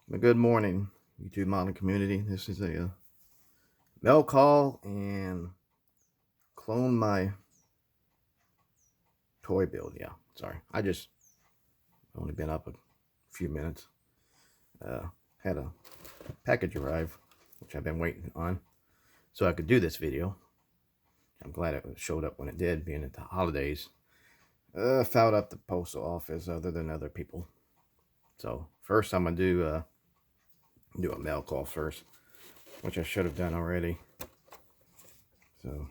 Good morning, YouTube modeling community. This is a mail call and clone my toy build. Yeah, sorry. I just only been up a few minutes. Had a package arrive, which I've been waiting on, so I could do this video. I'm glad it showed up when it did, being at the holidays. Fouled up the postal office other than other people. So first I'm gonna do a mail call first, which I should have done already. So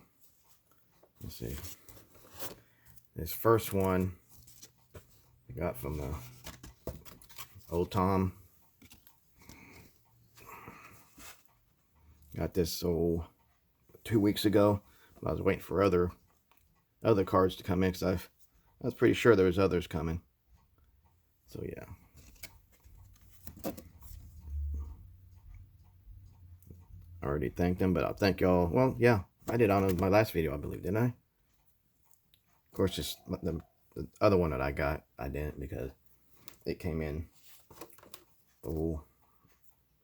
let's see. This first one I got from old Tom. Got this 2 weeks ago. I was waiting for other cards to come in because I was pretty sure there was others coming. So yeah. I already thanked them, but I'll thank y'all. Well, yeah, I did on my last video, I believe, didn't I? Of course, just the other one that I got, I didn't because it came in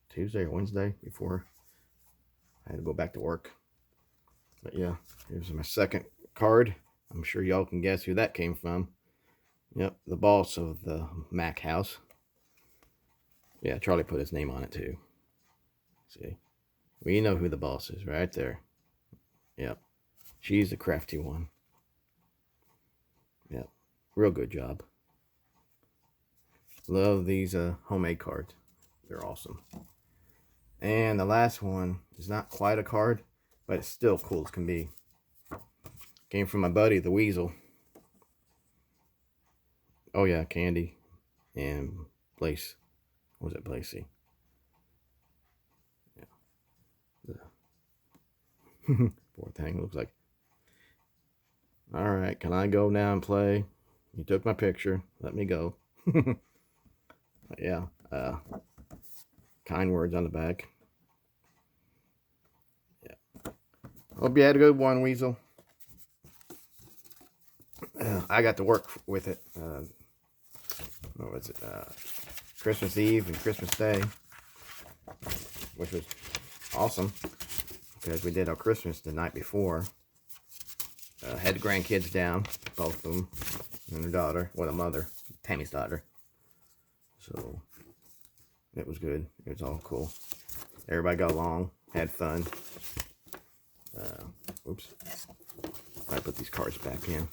Tuesday or Wednesday before I had to go back to work. But yeah, here's my second card. I'm sure y'all can guess who that came from. Yep, the boss of the Mac house. Yeah, Charlie put his name on it too. See? We know who the boss is right there. Yep. She's the crafty one. Yep. Real good job. Love these homemade cards. They're awesome. And the last one is not quite a card, but it's still cool as can be. Came from my buddy, the Weasel. Oh yeah, Candy and Blaze. What was it, Blazy? Yeah. Poor thing, looks like. Alright, can I go now and play? You took my picture. Let me go. Yeah, kind words on the back. Yeah. Hope you had a good one, Weasel. I got to work with it. What was it? Christmas Eve and Christmas Day, which was awesome because we did our Christmas the night before. Had the grandkids down, both of them, and their daughter, well, the mother, Tammy's daughter. So it was good. It was all cool. Everybody got along, had fun. Oops. I put these cards back in.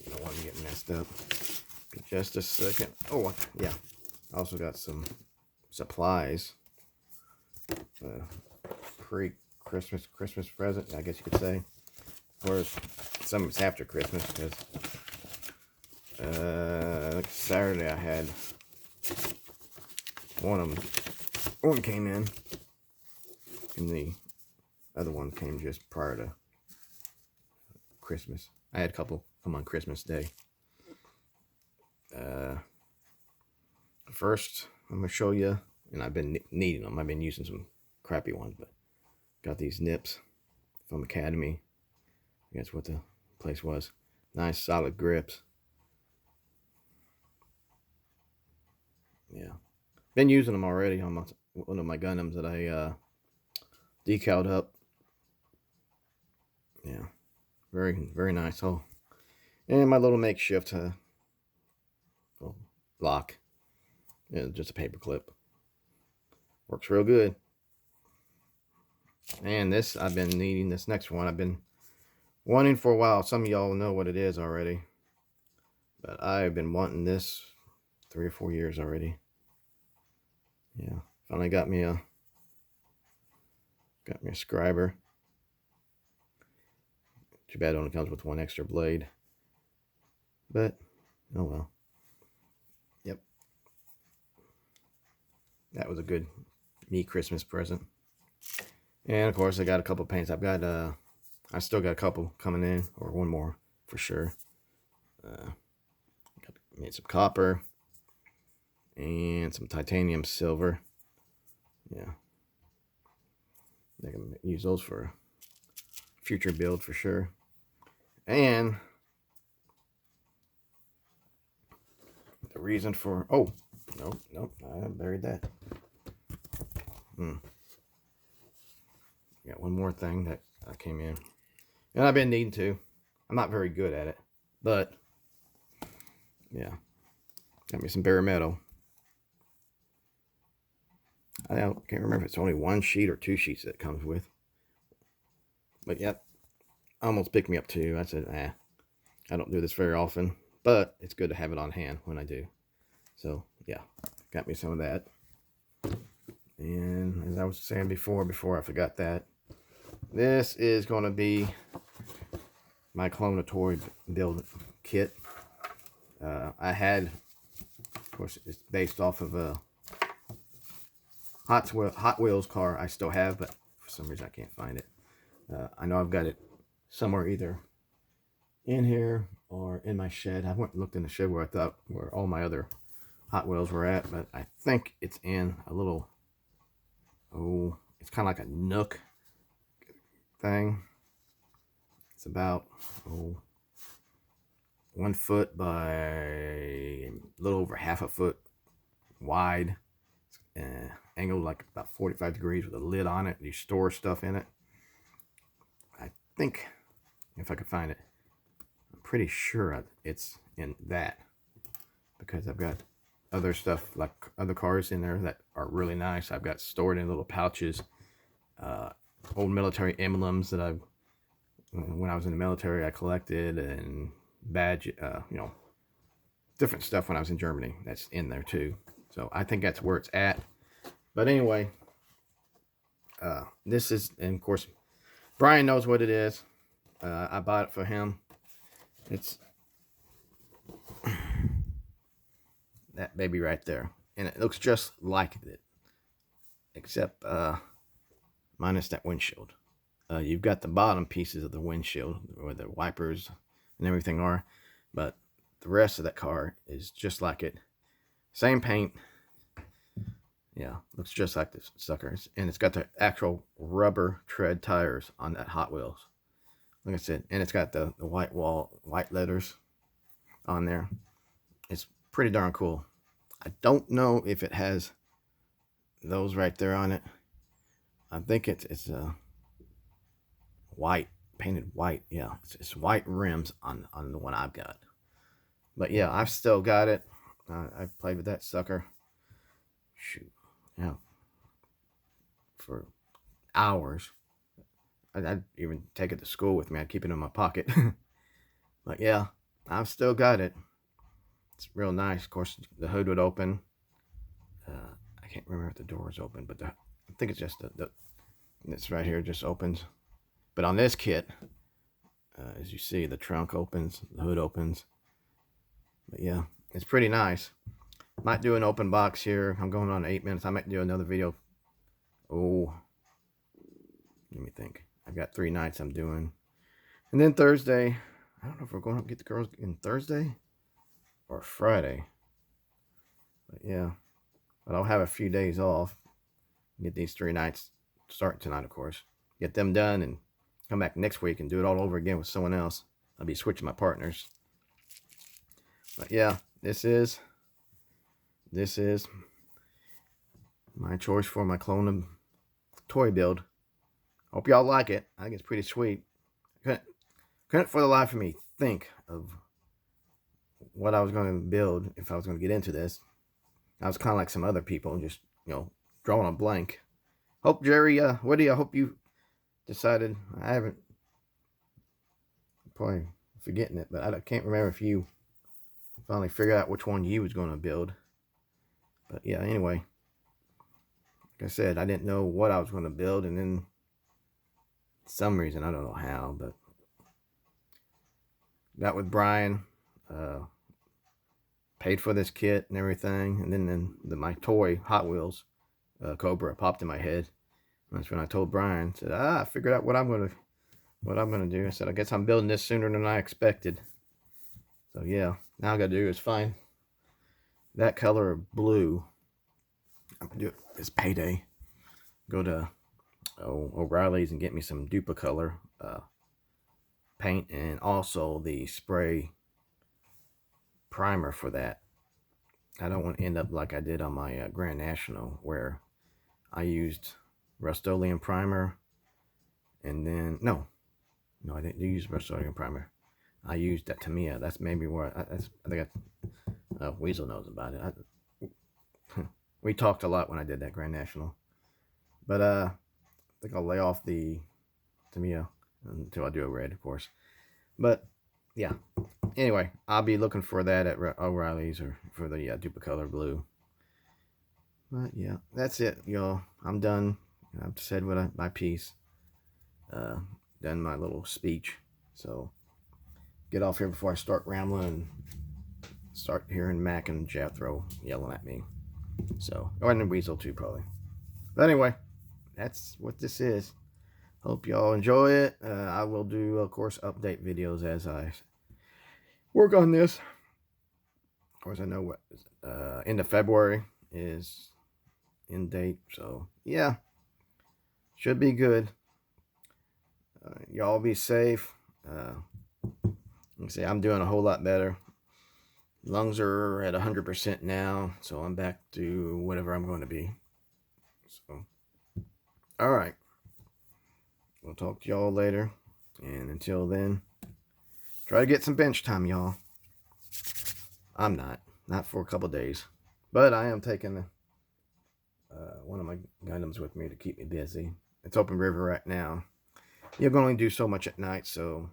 Don't want to get messed up. Just a second. Oh, yeah. I also got some supplies. Pre-Christmas present, I guess you could say. Of course, some of it's after Christmas because Saturday I had one came in, and the other one came just prior to Christmas. I had a couple come on Christmas Day. First, I'm going to show you, and I've been needing them. I've been using some crappy ones, but got these nips from Academy. That's what the place was. Nice, solid grips. Yeah. Been using them already on one of my Gundams that I decaled up. Yeah. Very, very nice. Oh, and my little makeshift lock. Yeah, just a paper clip. Works real good. And this, I've been needing this next one. I've been wanting for a while. Some of y'all know what it is already. But I've been wanting this 3 or 4 years already. Yeah. Finally got me a scriber. Too bad it only comes with one extra blade. But, oh well. Yep. That was a good me Christmas present. And of course I got a couple paints. I still got a couple coming in, or one more for sure. Made some copper and some titanium silver. Yeah. I can use those for a future build for sure. And reason for... Oh, no, I buried that. Got one more thing that I came in. And I've been needing to. I'm not very good at it. But, yeah. Got me some bare metal. I can't remember if it's only one sheet or 2 sheets that it comes with. But, yep. Almost picked me up too. I said, I don't do this very often. But it's good to have it on hand when I do. So, yeah. Got me some of that. And as I was saying before I forgot that, this is going to be my Kelowna toy build kit. I had, of course, it's based off of a Hot Wheels car I still have, but for some reason I can't find it. I know I've got it somewhere either in here or in my shed. I went and looked in the shed where I thought where all my other Hot Wheels were at, but I think it's in a little, it's kind of like a nook thing. It's about 1 foot by a little over half a foot wide, angled like about 45 degrees with a lid on it. You store stuff in it. I think, if I could find it, I'm pretty sure it's in that, because I've got other stuff like other cars in there that are really nice. I've got stored in little pouches, old military emblems that when I was in the military I collected, and badge, different stuff when I was in Germany that's in there too. So I think that's where it's at. But anyway, this is, and of course Brian knows what it is. I bought it for him. It's that baby right there, and it looks just like it, except minus that windshield. You've got the bottom pieces of the windshield where the wipers and everything are, but the rest of that car is just like it. Same paint. Yeah, looks just like this sucker. And it's got the actual rubber tread tires on that Hot Wheels. Like I said, and it's got the white letters on there. It's pretty darn cool. I don't know if it has those right there on it. I think it's white, painted white. Yeah, it's white rims on the one I've got. But yeah, I've still got it. I've played with that sucker. Shoot, yeah, for hours. I'd even take it to school with me. I'd keep it in my pocket. But yeah, I've still got it. It's real nice. Of course, the hood would open. I can't remember if the door is open, but I think it's just it's right here, just opens. But on this kit, as you see, the trunk opens, the hood opens. But yeah, it's pretty nice. Might do an open box here. I'm going on 8 minutes. I might do another video. Oh, let me think. I've got 3 nights I'm doing. And then Thursday, I don't know if we're going to get the girls in Thursday or Friday. But yeah, but I'll have a few days off. Get these 3 nights starting tonight, of course. Get them done and come back next week and do it all over again with someone else. I'll be switching my partners. But yeah, this is my choice for my Kelowna toy build. Hope y'all like it. I think it's pretty sweet. Couldn't for the life of me think of what I was going to build if I was going to get into this. I was kind of like some other people, just, drawing a blank. Hope, Jerry, Woody, I hope you decided. I haven't, probably forgetting it, but I can't remember if you finally figured out which one you was going to build. But yeah, anyway, like I said, I didn't know what I was going to build, and then some reason, I don't know how, but got with Brian, paid for this kit and everything, and then my toy Hot Wheels Cobra popped in my head. And that's when I told Brian, said, I figured out what I'm gonna do. I said, I guess I'm building this sooner than I expected. So yeah, now I gotta do is find that color of blue. I'm gonna do it this payday. Go to O'Reilly's and get me some Duplicolor paint, and also the spray primer for that. I don't want to end up like I did on my Grand National, where I used Rust-Oleum primer, and then no, I didn't use Rust-Oleum primer. I used that Tamiya. That's maybe where I think Weasel knows about it. We talked a lot when I did that Grand National, but I think I'll lay off the Tamiya until I do a red, of course. But yeah. Anyway, I'll be looking for that at O'Reilly's or for the Duplicolor blue. But yeah, that's it, y'all. I'm done. I've said my piece. Done my little speech. So get off here before I start rambling and start hearing Mac and Jethro yelling at me. So, or and Weasel too, probably. But anyway, that's what this is. Hope y'all enjoy it. I will do, of course, update videos as I work on this. Of course, I know what end of February is in date, so yeah, should be good. Y'all be safe. See, I'm doing a whole lot better. Lungs are at 100% now, so I'm back to whatever I'm going to be. So, all right. We'll talk to y'all later. And until then, try to get some bench time, y'all. I'm not for a couple days. But I am taking one of my Gundams with me to keep me busy. It's open river right now. You can only do so much at night, so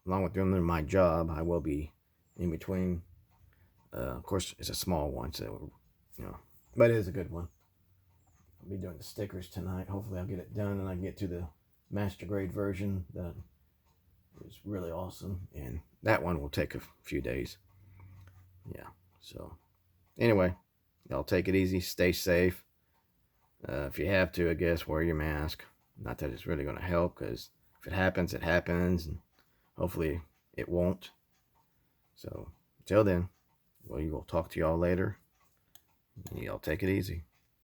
along with doing my job, I will be in between. Of course, it's a small one, so, but it is a good one. I'll be doing the stickers tonight. Hopefully I'll get it done and I can get to the master grade version that is really awesome. And that one will take a few days. Yeah, so anyway, y'all take it easy. Stay safe. If you have to, I guess, wear your mask. Not that it's really going to help, because if it happens, it happens. And hopefully it won't. So, until then, well, you will talk to y'all later. Y'all take it easy.